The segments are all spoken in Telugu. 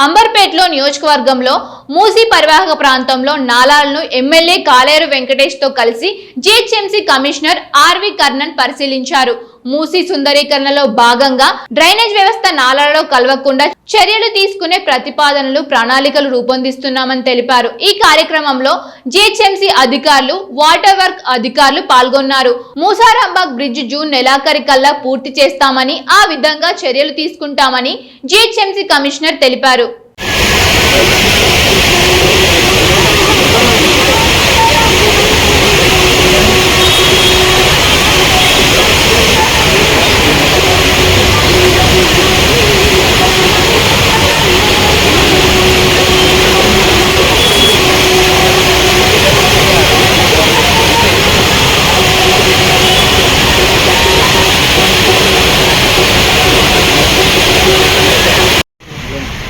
అంబర్పేటలో నియోజకవర్గంలో మూసీ పరివాహక ప్రాంతంలో నాలాలను ఎమ్మెల్యే కాలేరు వెంకటేష్ తో కలిసి జీహెచ్ఎంసీ కమిషనర్ ఆర్వి కర్ణన్ పరిశీలించారు. మూసీ సుందరీకరణలో భాగంగా డ్రైనేజ్ వ్యవస్థ నాలాలలో కలవకుండా చర్యలు తీసుకునే ప్రతిపాదనలు ప్రణాళికలు రూపొందిస్తున్నామని తెలిపారు. ఈ కార్యక్రమంలో జీహెచ్ఎంసీ అధికారులు, వాటర్ వర్క్ అధికారులు పాల్గొన్నారు. మూసారాంబాగ్ బ్రిడ్జ్ జూన్ నెలాఖరికల్లా పూర్తి చేస్తామని, ఆ విధంగా చర్యలు తీసుకుంటామని జీహెచ్ఎంసీ కమిషనర్ తెలిపారు.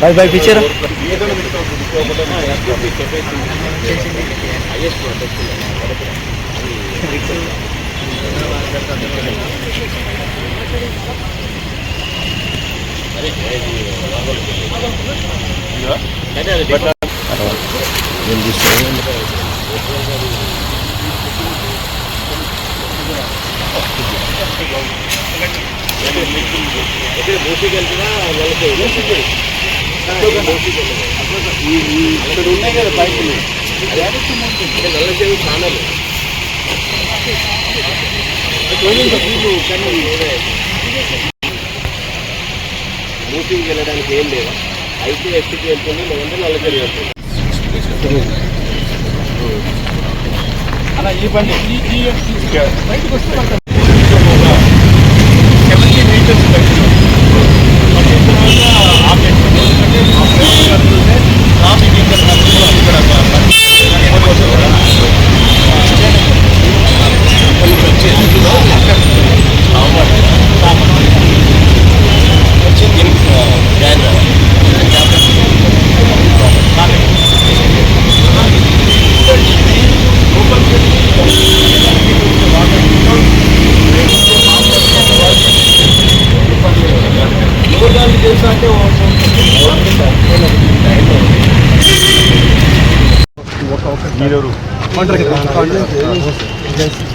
भाई भाई पीछे रहो। ఇక్కడ ఉన్నాయి కదా బైకులు నల్ల చెవి ఛానల్ మూసీకి వెళ్ళడానికి ఏం లేదా, అయితే ఎస్టీకి వెళ్తుంది, లేదంటే నల్ల చెవి వెళ్తుంది. అలా ఈ బండి బయటకు వస్తే 70 మీటర్స్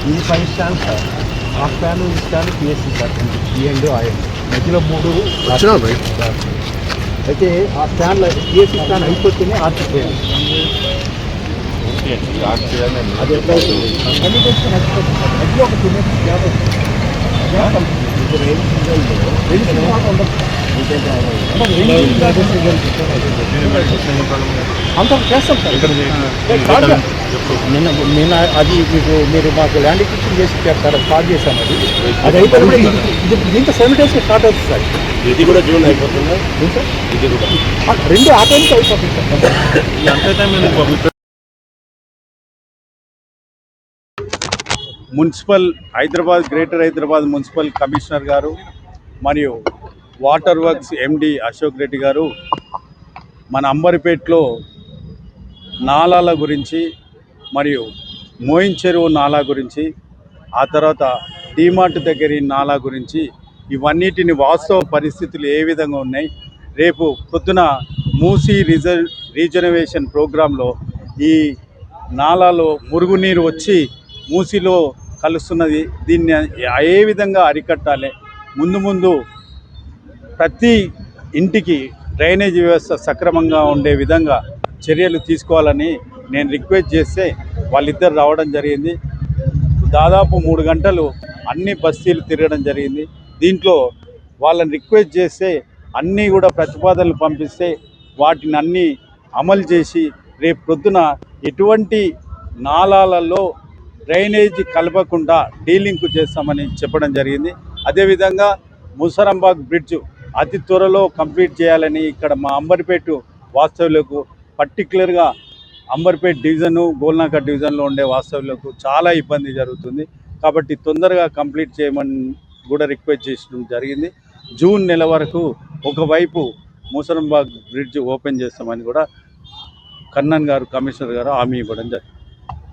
ఈ 5 స్టాండ్స్ సార్, ఆ స్టాండ్ ఈ స్టాండ్ పిఎస్సి సార్, బిఎండ్ ఆయిల్ మధ్యలో 3 అయితే ఆ స్టాండ్ పిఎస్సి స్టాండ్ అయిపోతేనే ఆర్చి చేయాలి. అది ఎట్లా అవుతుంది కమ్యూనికేషన్ అయిపోతుంది సార్. మధ్యలో ఒక అంత చేస్తాం సార్. నిన్న అది మీకు మీరు మాకు ల్యాండ్ ఎక్విజిషన్ చేసి సార్ స్టార్ట్ చేశాం. అది అయిపోయి ఇది దీంతో 7 daysకి స్టార్ట్ అవుతుంది సార్. ఇది కూడా జూన్ అయిపోతుంది సార్. ఇది కూడా 2 ఆ టైంకి అయిపోతుంది sir. Municipal Hyderabad, greater Hyderabad municipal commissioner గారు మరియు వాటర్ వర్క్స్ ఎండి అశోక్ రెడ్డి గారు మన అంబర్పేటలో నాలాల గురించి మరియు మోయిన్ చెరువు నాలా గురించి, ఆ తర్వాత డిమార్ట్ దగ్గర నాలా గురించి, ఇవన్నిటిని వాస్తవ పరిస్థితులు ఏ విధంగా ఉన్నాయి, రేపు పొద్దున మూసీ రీజనరేషన్ ప్రోగ్రాంలో ఈ నాలాలో మురుగునీరు వచ్చి మూసీలో కలుస్తున్నది, దీన్ని ఏ విధంగా అరికట్టాలి, ముందు ప్రతి ఇంటికి డ్రైనేజ్ వ్యవస్థ సక్రమంగా ఉండే విధంగా చర్యలు తీసుకోవాలని నేను రిక్వెస్ట్ చేస్తే వాళ్ళిద్దరు రావడం జరిగింది. దాదాపు 3 గంటలు అన్ని బస్తీలు తిరగడం జరిగింది. దీంట్లో వాళ్ళని రిక్వెస్ట్ చేస్తే అన్నీ కూడా ప్రతిపాదనలు పంపిస్తే వాటిని అన్నీ అమలు చేసి రేపు పొద్దున ఎటువంటి నాలాలలో డ్రైనేజ్ కలపకుండా డీలింక్ చేస్తామని చెప్పడం జరిగింది. అదేవిధంగా మూసారాంబాగ్ బ్రిడ్జ్ అతి త్వరలో కంప్లీట్ చేయాలని ఇక్కడ మా అంబర్పేట వాస్తవ్యులకు, పర్టికులర్గా అంబర్పేట డివిజను, గోల్నాక డివిజన్లో ఉండే వాస్తవ్యులకు చాలా ఇబ్బంది జరుగుతుంది. కాబట్టి తొందరగా కంప్లీట్ చేయమని కూడా రిక్వెస్ట్ చేయడం జరిగింది. జూన్ నెల వరకు ఒకవైపు మూసారాంబాగ్ బ్రిడ్జ్ ఓపెన్ చేస్తామని కూడా కర్ణన్ గారు, కమిషనర్ గారు హామీ ఇవ్వడం జరిగింది.